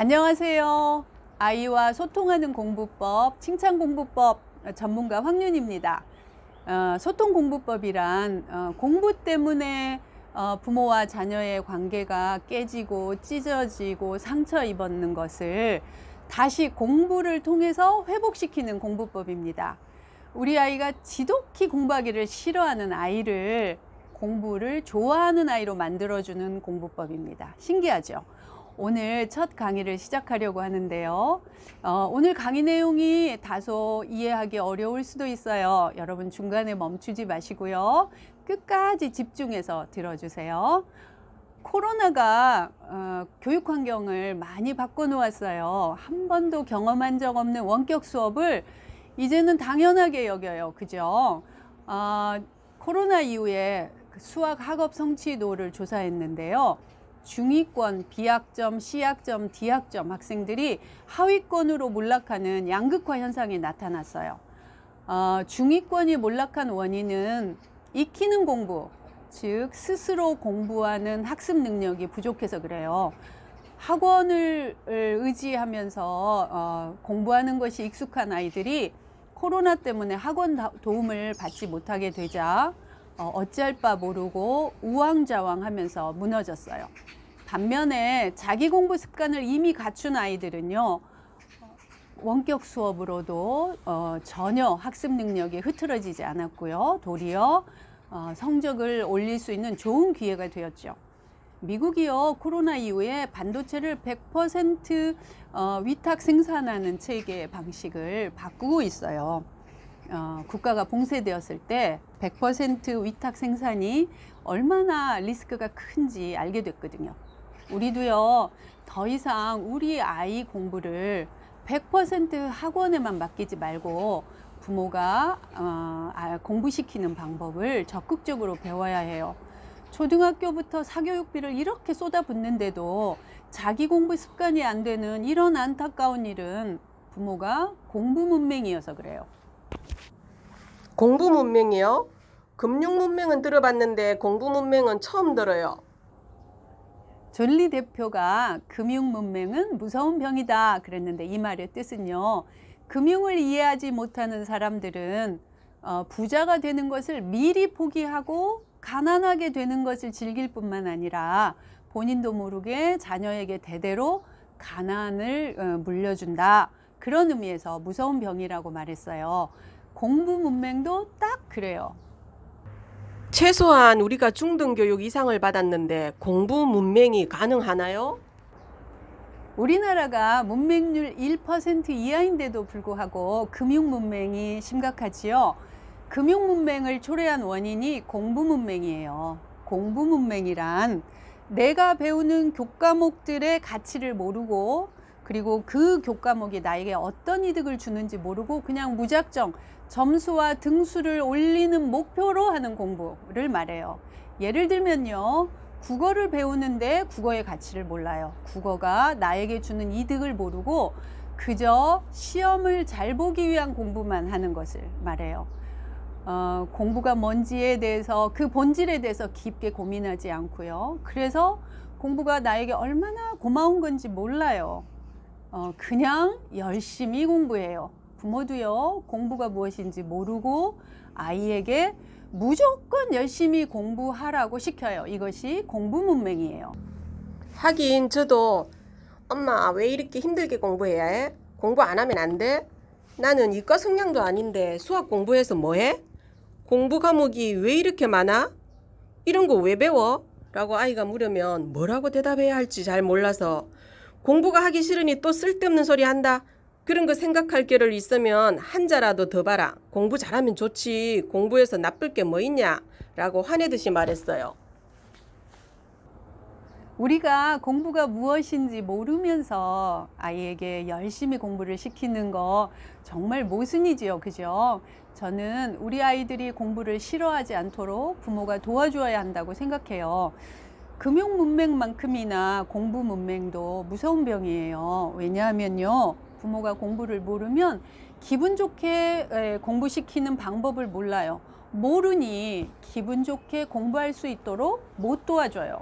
안녕하세요. 아이와 소통하는 공부법, 칭찬공부법 전문가 황윤입니다. 소통공부법이란 공부 때문에 부모와 자녀의 관계가 깨지고 찢어지고 상처 입었는 것을 다시 공부를 통해서 회복시키는 공부법입니다. 우리 아이가 지독히 공부하기를 싫어하는 아이를 공부를 좋아하는 아이로 만들어주는 공부법입니다. 신기하죠? 오늘 첫 강의를 시작하려고 하는데요. 오늘 강의 내용이 다소 이해하기 어려울 수도 있어요. 여러분 중간에 멈추지 마시고요. 끝까지 집중해서 들어주세요. 코로나가 교육 환경을 많이 바꿔놓았어요. 한 번도 경험한 적 없는 원격 수업을 이제는 당연하게 여겨요. 그죠? 코로나 이후에 수학 학업 성취도를 조사했는데요. 중위권, B학점, C학점, D학점 학생들이 하위권으로 몰락하는 양극화 현상이 나타났어요. 중위권이 몰락한 원인은 익히는 공부, 즉 스스로 공부하는 학습 능력이 부족해서 그래요. 학원을 의지하면서 공부하는 것이 익숙한 아이들이 코로나 때문에 학원 도움을 받지 못하게 되자 어찌할 바 모르고 우왕좌왕하면서 무너졌어요. 반면에 자기 공부 습관을 이미 갖춘 아이들은요, 원격 수업으로도 전혀 학습 능력이 흐트러지지 않았고요. 도리어 성적을 올릴 수 있는 좋은 기회가 되었죠. 미국이요, 코로나 이후에 반도체를 100% 위탁 생산하는 체계 방식을 바꾸고 있어요. 국가가 봉쇄되었을 때 100% 위탁 생산이 얼마나 리스크가 큰지 알게 됐거든요. 우리도요, 더 이상 우리 아이 공부를 100% 학원에만 맡기지 말고 부모가 공부시키는 방법을 적극적으로 배워야 해요. 초등학교부터 사교육비를 이렇게 쏟아붓는데도 자기 공부 습관이 안 되는 이런 안타까운 일은 부모가 공부 문맹이어서 그래요. 공부 문맹이요? 금융 문맹은 들어봤는데 공부 문맹은 처음 들어요. 존리 대표가 금융 문맹은 무서운 병이다 그랬는데 이 말의 뜻은요, 금융을 이해하지 못하는 사람들은 부자가 되는 것을 미리 포기하고 가난하게 되는 것을 즐길 뿐만 아니라 본인도 모르게 자녀에게 대대로 가난을 물려준다, 그런 의미에서 무서운 병이라고 말했어요. 공부 문맹도 딱 그래요. 최소한 우리가 중등교육 이상을 받았는데 공부 문맹이 가능하나요? 우리나라가 문맹률 1% 이하인데도 불구하고 금융 문맹이 심각하지요. 금융 문맹을 초래한 원인이 공부 문맹이에요. 공부 문맹이란 내가 배우는 교과목들의 가치를 모르고, 그리고 그 교과목이 나에게 어떤 이득을 주는지 모르고 그냥 무작정 점수와 등수를 올리는 목표로 하는 공부를 말해요. 예를 들면요, 국어를 배우는데 국어의 가치를 몰라요. 국어가 나에게 주는 이득을 모르고 그저 시험을 잘 보기 위한 공부만 하는 것을 말해요. 공부가 뭔지에 대해서, 그 본질에 대해서 깊게 고민하지 않고요. 그래서 공부가 나에게 얼마나 고마운 건지 몰라요. 그냥 열심히 공부해요. 부모도요, 공부가 무엇인지 모르고 아이에게 무조건 열심히 공부하라고 시켜요. 이것이 공부 문맹이에요. 하긴 저도 엄마 왜 이렇게 힘들게 공부해야 해? 공부 안 하면 안 돼? 나는 이과 성향도 아닌데 수학 공부해서 뭐해? 공부 과목이 왜 이렇게 많아? 이런 거 왜 배워? 라고 아이가 물으면 뭐라고 대답해야 할지 잘 몰라서 공부가 하기 싫으니 또 쓸데없는 소리 한다. 그런 거 생각할 겨를 있으면 한자라도 더 봐라. 공부 잘하면 좋지. 공부해서 나쁠 게 뭐 있냐? 라고 화내듯이 말했어요. 우리가 공부가 무엇인지 모르면서 아이에게 열심히 공부를 시키는 거 정말 모순이지요. 그죠? 저는 우리 아이들이 공부를 싫어하지 않도록 부모가 도와줘야 한다고 생각해요. 금융 문맹만큼이나 공부 문맹도 무서운 병이에요. 왜냐하면요, 부모가 공부를 모르면 기분 좋게 공부시키는 방법을 몰라요. 모르니 기분 좋게 공부할 수 있도록 못 도와줘요.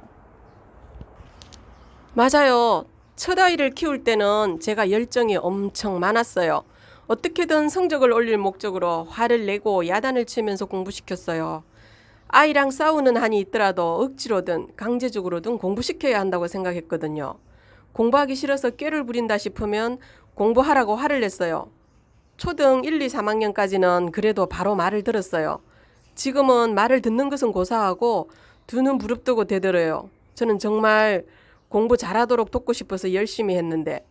맞아요. 첫 아이를 키울 때는 제가 열정이 엄청 많았어요. 어떻게든 성적을 올릴 목적으로 화를 내고 야단을 치면서 공부시켰어요. 아이랑 싸우는 한이 있더라도 억지로든 강제적으로든 공부시켜야 한다고 생각했거든요. 공부하기 싫어서 꾀를 부린다 싶으면 공부하라고 화를 냈어요. 초등 1, 2, 3학년까지는 그래도 바로 말을 들었어요. 지금은 말을 듣는 것은 고사하고 두 눈 부릅뜨고 대들어요. 저는 정말 공부 잘하도록 돕고 싶어서 열심히 했는데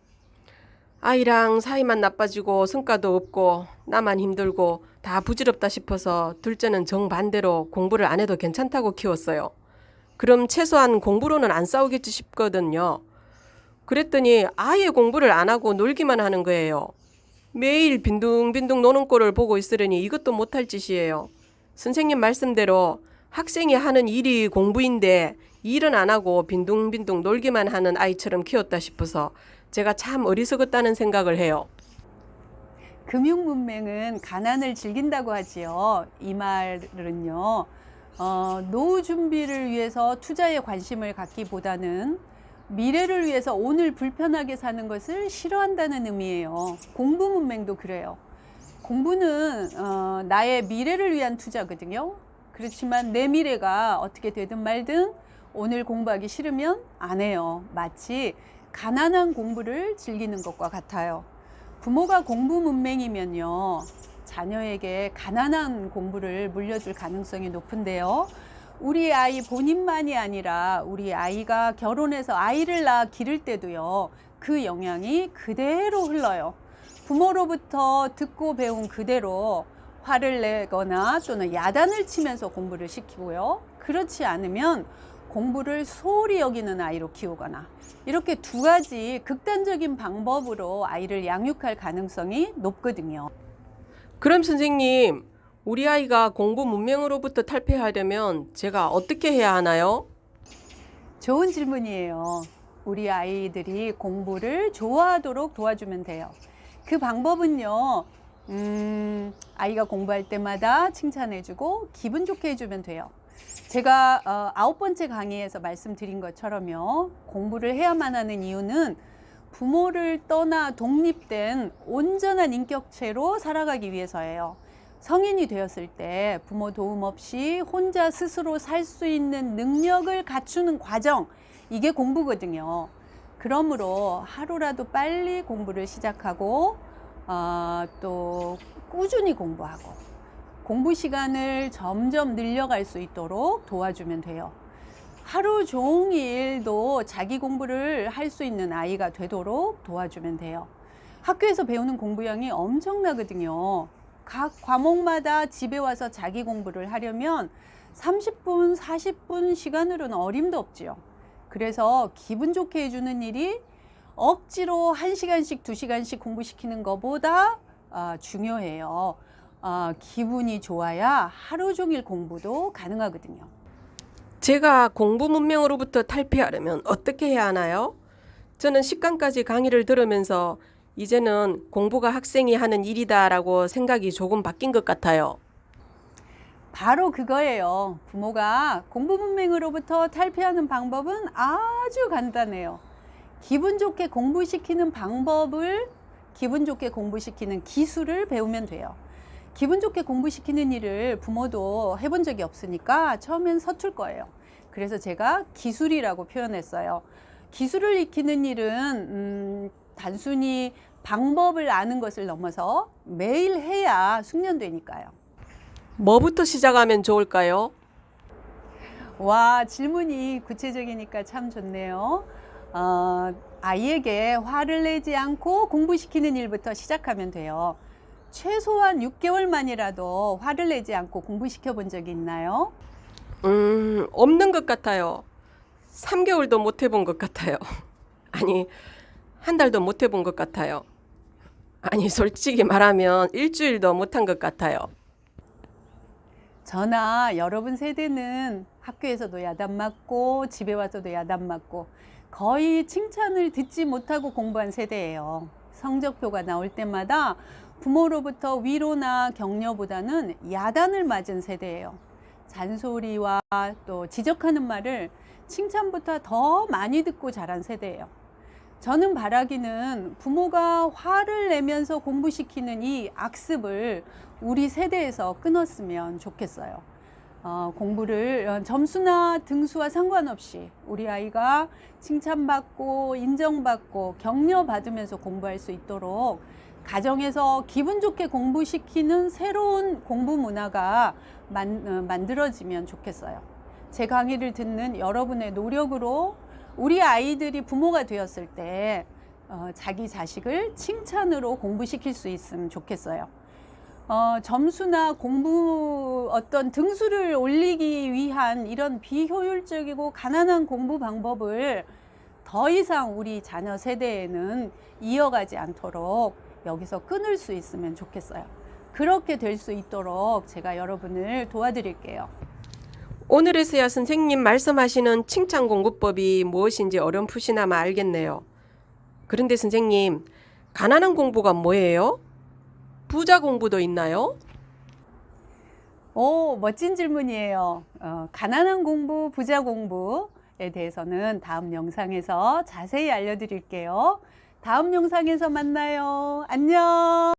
아이랑 사이만 나빠지고 성과도 없고 나만 힘들고 다 부질없다 싶어서 둘째는 정반대로 공부를 안 해도 괜찮다고 키웠어요. 그럼 최소한 공부로는 안 싸우겠지 싶거든요. 그랬더니 아예 공부를 안 하고 놀기만 하는 거예요. 매일 빈둥빈둥 노는 꼴을 보고 있으려니 이것도 못할 짓이에요. 선생님 말씀대로 학생이 하는 일이 공부인데 일은 안 하고 빈둥빈둥 놀기만 하는 아이처럼 키웠다 싶어서 제가 참 어리석었다는 생각을 해요. 금융문맹은 가난을 즐긴다고 하지요. 이 말은요, 노후 준비를 위해서 투자에 관심을 갖기보다는 미래를 위해서 오늘 불편하게 사는 것을 싫어한다는 의미예요. 공부문맹도 그래요. 공부는 나의 미래를 위한 투자거든요. 그렇지만 내 미래가 어떻게 되든 말든 오늘 공부하기 싫으면 안 해요. 마치 가난한 공부를 즐기는 것과 같아요. 부모가 공부문맹이면요, 자녀에게 가난한 공부를 물려줄 가능성이 높은데요. 우리 아이 본인만이 아니라 우리 아이가 결혼해서 아이를 낳아 기를 때도요, 그 영향이 그대로 흘러요. 부모로부터 듣고 배운 그대로 화를 내거나 또는 야단을 치면서 공부를 시키고요. 그렇지 않으면 공부를 소홀히 여기는 아이로 키우거나, 이렇게 두 가지 극단적인 방법으로 아이를 양육할 가능성이 높거든요. 그럼 선생님, 우리 아이가 공부 문맹으로부터 탈피하려면 제가 어떻게 해야 하나요? 좋은 질문이에요. 우리 아이들이 공부를 좋아하도록 도와주면 돼요. 그 방법은요, 아이가 공부할 때마다 칭찬해주고 기분 좋게 해주면 돼요. 제가 9번째 강의에서 말씀드린 것처럼요, 공부를 해야만 하는 이유는 부모를 떠나 독립된 온전한 인격체로 살아가기 위해서예요. 성인이 되었을 때 부모 도움 없이 혼자 스스로 살 수 있는 능력을 갖추는 과정, 이게 공부거든요. 그러므로 하루라도 빨리 공부를 시작하고 또 꾸준히 공부하고 공부 시간을 점점 늘려갈 수 있도록 도와주면 돼요. 하루 종일도 자기 공부를 할 수 있는 아이가 되도록 도와주면 돼요. 학교에서 배우는 공부량이 엄청나거든요. 각 과목마다 집에 와서 자기 공부를 하려면 30분, 40분 시간으로는 어림도 없지요. 그래서 기분 좋게 해주는 일이 억지로 1시간씩, 2시간씩 공부시키는 것보다 중요해요. 기분이 좋아야 하루 종일 공부도 가능하거든요. 제가 공부 문맹으로부터 탈피하려면 어떻게 해야 하나요? 저는 10강까지 강의를 들으면서 이제는 공부가 학생이 하는 일이다라고 생각이 조금 바뀐 것 같아요. 바로 그거예요. 부모가 공부 문맹으로부터 탈피하는 방법은 아주 간단해요. 기분 좋게 공부시키는 방법을, 기분 좋게 공부시키는 기술을 배우면 돼요. 기분 좋게 공부시키는 일을 부모도 해본 적이 없으니까 처음엔 서툴 거예요. 그래서 제가 기술이라고 표현했어요. 기술을 익히는 일은 단순히 방법을 아는 것을 넘어서 매일 해야 숙련되니까요. 뭐부터 시작하면 좋을까요? 와, 질문이 구체적이니까 참 좋네요. 아이에게 화를 내지 않고 공부시키는 일부터 시작하면 돼요. 최소한 6개월만이라도 화를 내지 않고 공부시켜 본 적이 있나요? 없는 것 같아요. 3개월도 못 해본 것 같아요. 아니, 한 달도 못 해본 것 같아요. 아니, 솔직히 말하면 일주일도 못한 것 같아요. 저나 여러분 세대는 학교에서도 야단 맞고 집에 와서도 야단 맞고 거의 칭찬을 듣지 못하고 공부한 세대예요. 성적표가 나올 때마다 부모로부터 위로나 격려보다는 야단을 맞은 세대예요. 잔소리와 또 지적하는 말을 칭찬보다 더 많이 듣고 자란 세대예요. 저는 바라기는 부모가 화를 내면서 공부시키는 이 악습을 우리 세대에서 끊었으면 좋겠어요. 공부를 점수나 등수와 상관없이 우리 아이가 칭찬받고 인정받고 격려받으면서 공부할 수 있도록 가정에서 기분 좋게 공부시키는 새로운 공부 문화가 만들어지면 좋겠어요. 제 강의를 듣는 여러분의 노력으로 우리 아이들이 부모가 되었을 때 자기 자식을 칭찬으로 공부시킬 수 있으면 좋겠어요. 점수나 공부 어떤 등수를 올리기 위한 이런 비효율적이고 가난한 공부 방법을 더 이상 우리 자녀 세대에는 이어가지 않도록 여기서 끊을 수 있으면 좋겠어요. 그렇게 될 수 있도록 제가 여러분을 도와드릴게요. 오늘에서야 선생님 말씀하시는 칭찬 공부법이 무엇인지 어렴풋이나마 알겠네요. 그런데 선생님, 가난한 공부가 뭐예요? 부자 공부도 있나요? 오, 멋진 질문이에요. 가난한 공부, 부자 공부에 대해서는 다음 영상에서 자세히 알려드릴게요. 다음 영상에서 만나요. 안녕.